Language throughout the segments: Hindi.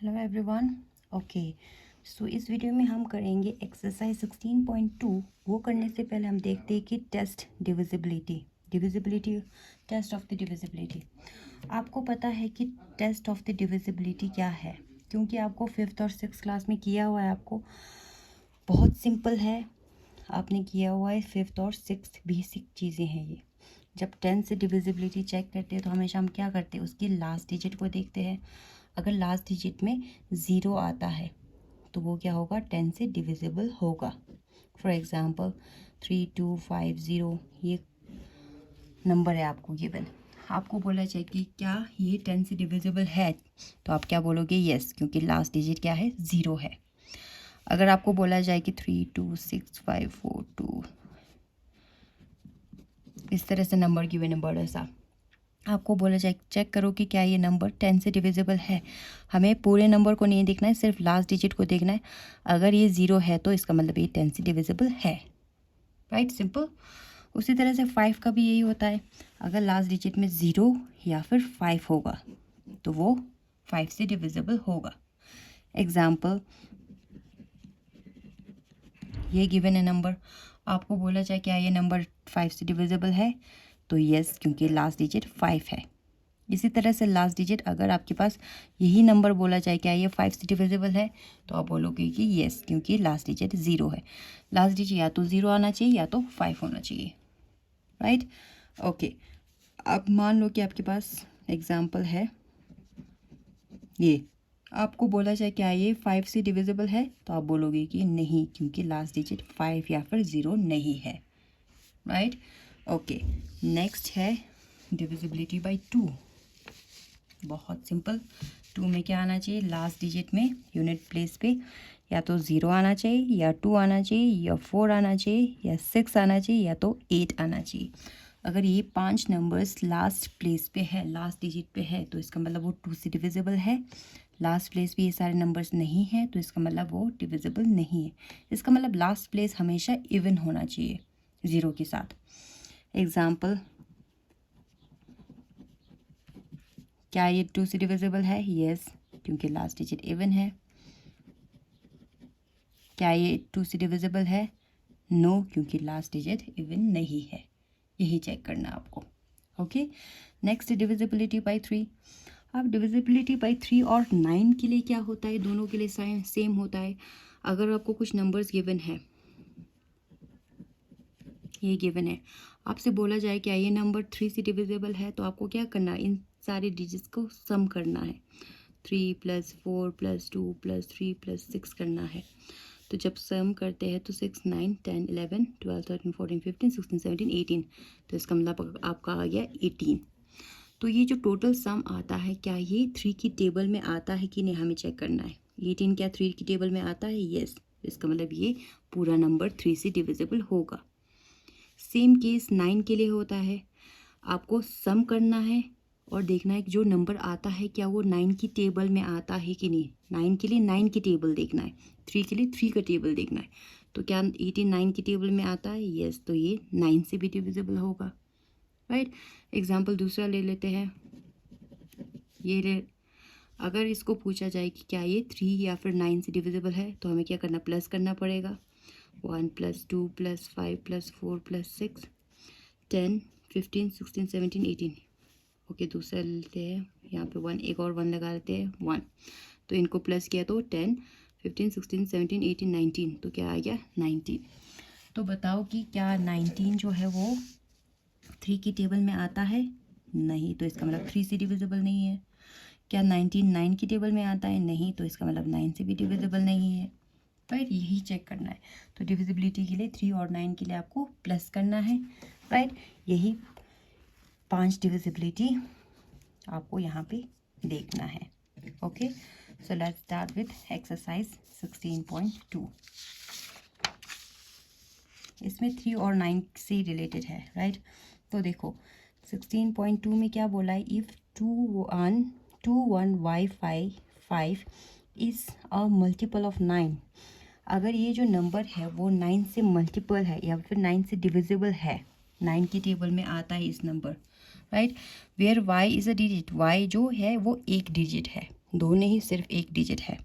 Hello everyone. ओके, सो इस वीडियो में हम करेंगे एक्सरसाइज 16.2। वो करने से पहले हम देखते हैं कि test divisibility test of the divisibility. आपको पता है कि टेस्ट ऑफ द डिविजिबिलिटी क्या है? क्योंकि आपको 5th और 6th क्लास में किया हुआ है। आपको बहुत सिंपल है, आपने किया हुआ है 5th और 6th बेसिक चीज़ें हैं ये। जब 10 से डिविजिबिलिटी चेक करते हैं तो हमेशा हम क्या करते हैं, उसकी लास्ट डिजिट को देखते हैं। अगर लास्ट डिजिट में 0 आता है तो वो क्या होगा, 10 से डिविजिबल होगा। फॉर एग्ज़ाम्पल 3250 ये नंबर है आपको गिवन। आपको बोला जाए कि क्या ये 10 से डिविजिबल है, तो आप क्या बोलोगे, यस, क्योंकि लास्ट डिजिट क्या है, 0 है। अगर आपको बोला जाए कि 326542 इस तरह से नंबर गिवन है बड़ा सा, आपको बोला जाए चेक करो कि क्या ये नंबर 10 से डिविजिबल है। हमें पूरे नंबर को नहीं देखना है, सिर्फ लास्ट डिजिट को देखना है। अगर ये 0 है तो इसका मतलब ये 10 से डिविजिबल है। Right, simple. उसी तरह से 5 का भी यही होता है। अगर लास्ट डिजिट में 0 या फिर 5 होगा तो वो 5 से डिविजिबल होगा। एग्जाम्पल, ये गिवन है नंबर, आपको बोला जाए क्या ये नंबर 5 से डिविजिबल है, तो यस, क्योंकि लास्ट डिजिट 5 है। इसी तरह से लास्ट डिजिट, अगर आपके पास यही नंबर बोला जाए क्या ये 5 से डिविजिबल है, तो आप बोलोगे कि यस, क्योंकि लास्ट डिजिट 0 है। लास्ट डिजिट या तो 0 आना चाहिए या तो 5 होना चाहिए। Right, okay. अब मान लो कि आपके पास एग्जाम्पल है ये, आपको बोला जाए क्या ये 5 से डिविजिबल है, तो आप बोलोगे कि नहीं, क्योंकि लास्ट डिजिट 5 या फिर 0 नहीं है। Right, okay. नेक्स्ट है डिविजिबिलिटी बाय 2। बहुत सिंपल। 2 में क्या आना चाहिए, लास्ट डिजिट में यूनिट प्लेस पे या तो 0 आना चाहिए, या 2 आना चाहिए, या 4 आना चाहिए, या 6 आना चाहिए, या तो 8 आना चाहिए। अगर ये 5 नंबर्स लास्ट प्लेस पे है, लास्ट डिजिट पे है, तो इसका मतलब वो 2 से डिविजिबल है। लास्ट प्लेस पे ये सारे नंबर्स नहीं हैं तो इसका मतलब वो डिविजिबल नहीं है। इसका मतलब लास्ट प्लेस हमेशा इवन होना चाहिए 0 के साथ। एग्जाम्पल, क्या ये 2 से डिविजिबल है? यस, क्योंकि लास्ट डिजिट इवन है। क्या ये 2 से डिविजिबल है? नो, क्योंकि लास्ट डिजिट इवन नहीं है। यही चेक करना आपको। Okay, next divisibility bye 3। अब डिविजिबिलिटी बाय 3 और 9 के लिए क्या होता है, दोनों के लिए सेम होता है। अगर आपको कुछ नंबर्स गिवन है, ये गिवन है, आपसे बोला जाए क्या ये नंबर 3 से डिविजिबल है, तो आपको क्या करना है, इन सारे डिजिट्स को सम करना है। 3 + 4 + 2 + 3 + 6 करना है। तो जब सम करते हैं तो 6 9 10 11 12 13 14 15 16 17 18, तो इसका मतलब आपका आ गया 18। तो ये जो टोटल सम आता है, क्या ये 3 की टेबल में आता है कि नहीं, हमें चेक करना है। 18 क्या 3 की टेबल में आता है? यस, इसका मतलब ये पूरा नंबर 3 से डिविजिबल होगा। सेम केस 9 के लिए होता है। आपको सम करना है और देखना है कि जो नंबर आता है क्या वो 9 की टेबल में आता है कि नहीं। 9 के लिए 9 की टेबल देखना है, 3 के लिए 3 का टेबल देखना है। तो क्या 18 9 की टेबल में आता है? यस, तो ये 9 से भी डिविजिबल होगा। राइट, एग्जाम्पल दूसरा ले लेते हैं। ये ले, अगर इसको पूछा जाए कि क्या ये 3 या फिर 9 से डिविजिबल है, तो हमें क्या करना, प्लस करना पड़ेगा। 1 + 2 + 5 + 4 + 6 10 15 16 17 18। ओके, दूसरा लेते हैं, यहाँ पे 1, एक और 1 लगा लेते हैं, 1। तो इनको प्लस किया तो 10 15 16 17 18 19, तो क्या आ गया, 19। तो बताओ कि क्या 19 जो है वो 3 की टेबल में आता है? नहीं, तो इसका मतलब 3 से डिविजिबल नहीं है। क्या 19 9 की टेबल में आता है? नहीं, तो इसका मतलब 9 से भी डिविजिबल नहीं है। राइट, यही चेक करना है। तो डिविजिबिलिटी के लिए 3 और 9 के लिए आपको प्लस करना है। राइट, यही 5 डिविजिबिलिटी आपको यहाँ पे देखना है। Okay, so let's start with exercise 16.2। इसमें 3 और 9 से रिलेटेड है। राइट, तो देखो 16.2 में क्या बोला है, if 21y5 is a multiple of 9। अगर ये जो नंबर है वो 9 से मल्टीपल है या फिर 9 से डिविजिबल है, 9 की टेबल में आता है इस number. Right, where y is a digit, y जो है वो एक डिजिट है, दो नहीं, सिर्फ एक डिजिट है।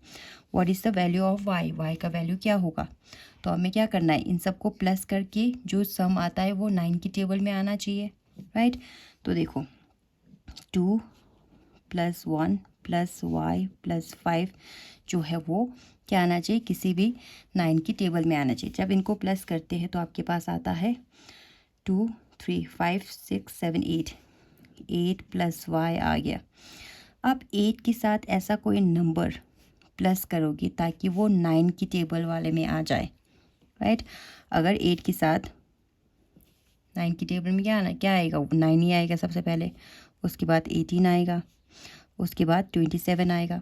What is the value of y, y का वैल्यू क्या होगा? तो हमें क्या करना है, इन सबको प्लस करके जो सम आता है वो 9 की टेबल में आना चाहिए, राइट। तो देखो 2 + 1 + y + 5 जो है वो क्या आना चाहिए, किसी भी 9 की टेबल में आना चाहिए। जब इनको प्लस करते हैं तो आपके पास आता है 2 3 5 6 7 8, 8 + y आ गया। अब 8 के साथ ऐसा कोई नंबर प्लस करोगी ताकि वो 9 की टेबल वाले में आ जाए, राइट। अगर 8 के साथ 9 की टेबल में क्या आएगा, 9 ही आएगा सबसे पहले, उसके बाद 18 आएगा, उसके बाद 27 आएगा।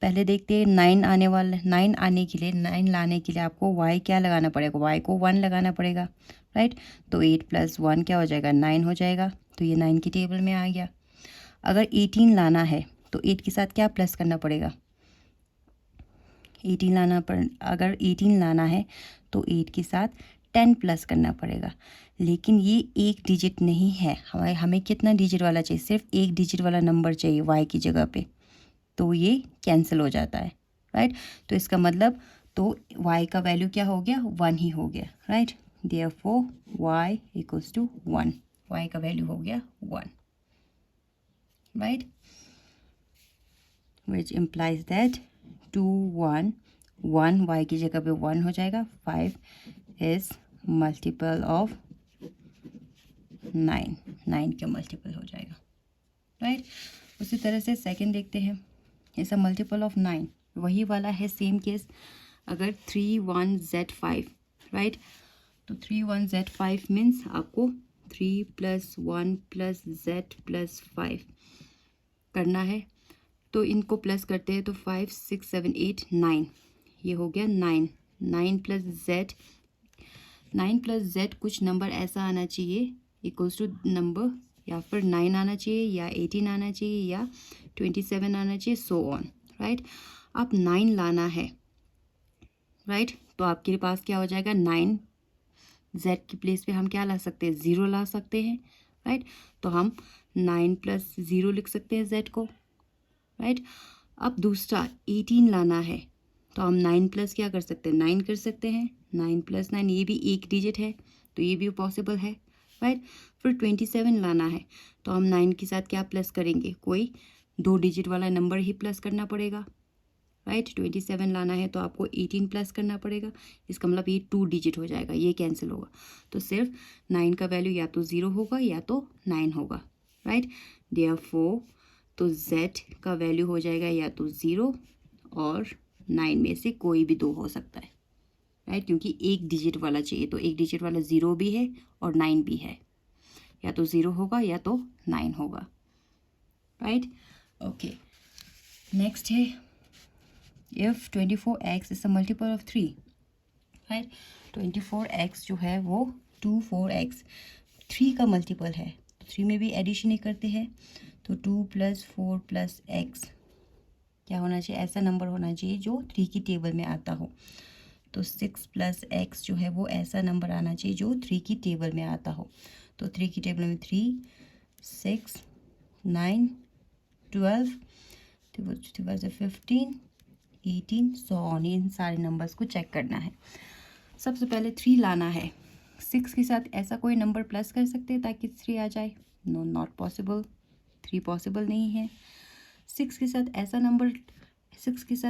पहले देखते हैं 9 आने वाला, 9 आने के लिए, 9 लाने के लिए आपको y क्या लगाना पड़ेगा, y को 1 लगाना पड़ेगा, राइट। तो 8 + 1 क्या हो जाएगा, 9 हो जाएगा। तो ये 9 की टेबल में आ गया। अगर 18 लाना है तो 8 के साथ क्या प्लस करना पड़ेगा, 18 अगर 18 लाना है तो 8 के साथ 10 प्लस करना पड़ेगा। लेकिन ये एक डिजिट नहीं है, हमें कितना डिजिट वाला चाहिए, सिर्फ एक डिजिट वाला नंबर चाहिए y की जगह पे, तो ये कैंसिल हो जाता है, राइट। तो इसका मतलब तो y का वैल्यू क्या हो गया, 1 ही हो गया, राइट। देयरफॉर y = 1, y का वैल्यू हो गया 1, right. Which implies that 2 1 1 y की जगह पे 1 हो जाएगा। 5 इज मल्टीपल ऑफ 9, 9 का मल्टीपल हो जाएगा, राइट। उसी तरह से सेकंड देखते हैं, इज अ मल्टीपल ऑफ 9, वही वाला है सेम केस। अगर 3 1 Z5, राइट। तो 3 1 Z5 मीन्स आपको 3 + 1 + Z + 5 करना है। तो इनको प्लस करते हैं तो 5 6 7 8 9, ये हो गया 9, 9 + Z, 9 + Z कुछ नंबर ऐसा आना चाहिए इक्वल्स टू नंबर, या फिर 9 आना चाहिए, या 18 आना चाहिए, या 27 आना चाहिए, सो ऑन, राइट। अब 9 लाना है, राइट। तो आपके पास क्या हो जाएगा, 9 Z की प्लेस पे हम क्या ला सकते हैं, 0 ला सकते हैं, राइट। तो हम 9 + 0 लिख सकते हैं Z को, राइट। अब दूसरा 18 लाना है तो हम 9 प्लस क्या कर सकते हैं, 9 कर सकते हैं। 9 + 9 ये भी एक डिजिट है तो ये भी पॉसिबल है, राइट। फिर 27 लाना है तो हम 9 के साथ क्या प्लस करेंगे, कोई 2 डिजिट वाला नंबर ही प्लस करना पड़ेगा, राइट। 27 लाना है तो आपको 18 प्लस करना पड़ेगा, इसका मतलब ये 2 डिजिट हो जाएगा, ये कैंसिल होगा। तो सिर्फ 9 का वैल्यू या तो 0 होगा या तो 9 होगा, राइट। देयरफॉर तो Z का वैल्यू हो जाएगा या तो 0 और 9 में से कोई भी 2 हो सकता है, राइट। क्योंकि एक डिजिट वाला चाहिए, तो एक डिजिट वाला 0 भी है और 9 भी है, या तो 0 होगा या तो 9 होगा, राइट। ओके, नेक्स्ट है if 24x is a multiple of 3, right. 24x जो है वो 24x 3 का मल्टीपल है, तो 3 में भी एडिशन ही करते हैं। तो 2 + 4 + x क्या होना चाहिए, ऐसा नंबर होना चाहिए जो 3 की टेबल में आता हो। तो 6 + x जो है वो ऐसा नंबर आना चाहिए जो 3 की टेबल में आता हो। तो 3 की टेबल में 3 6 9 12 15 18 सो ऑन, इन सारे नंबर्स को चेक करना है। सबसे पहले 3 लाना है, 6 के साथ ऐसा कोई नंबर प्लस कर सकते हैं ताकि 3 आ जाए, नो नॉट पॉसिबल, 3 पॉसिबल नहीं है। 6 के साथ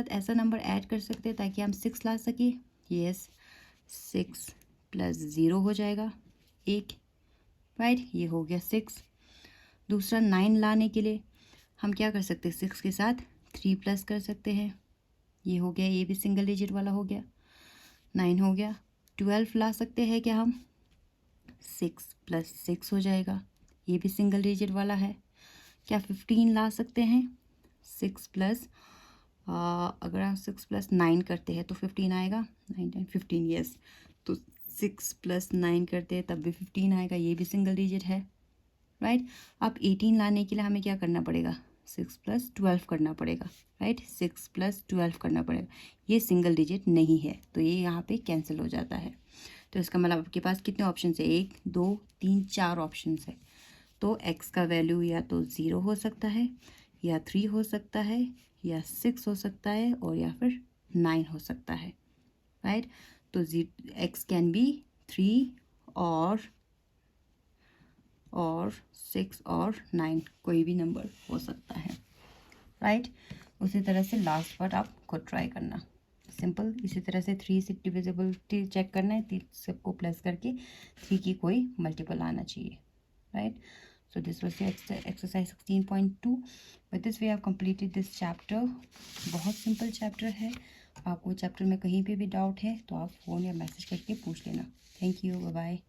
ऐसा नंबर ऐड कर सकते हैं ताकि हम 6 ला सके, यस। 6 + 0 हो जाएगा 1, राइट, ये हो गया 6। दूसरा 9 लाने के लिए हम क्या कर सकते हैं, 6 के साथ 3 प्लस कर सकते हैं, ये हो गया, ये भी सिंगल डिजिट वाला हो गया, 9 हो गया। 12 ला सकते हैं क्या हम, 6 + 6 हो जाएगा, ये भी सिंगल डिजिट वाला है। क्या 15 ला सकते हैं, 6 प्लस अगर हम 6 + 9 करते हैं तो 15 आएगा, 9 10 15, यस। तो 6 + 9 करते हैं तब भी 15 आएगा, ये भी सिंगल डिजिट है, राइट। अब 18 लाने के लिए हमें क्या करना पड़ेगा, 6 + 12 करना पड़ेगा, राइट। 6 + 12 करना पड़ेगा, ये सिंगल डिजिट नहीं है तो ये यहाँ पे कैंसिल हो जाता है। तो इसका मतलब आपके पास कितने ऑप्शन है, 1 2 3 4 ऑप्शन है। तो x का वैल्यू या तो 0 हो सकता है, या 3 हो सकता है, या 6 हो सकता है और या फिर 9 हो सकता है, राइट। तो x कैन बी 3 और 6 और 9, कोई भी नंबर हो सकता है, राइट। उसी तरह से लास्ट पार्ट आप खुद ट्राई करना, सिंपल। इसी तरह से 3 से डिविजिबिलिटी चेक करना है, 3 सबको प्लस करके 3 की कोई मल्टीपल आना चाहिए, right. So this was your exercise 16.2. With this we have completed this chapter. बहुत सिंपल चैप्टर है। आपको चैप्टर में कहीं पे भी डाउट है तो आप फ़ोन या मैसेज करके पूछ लेना। Thank you, bye bye.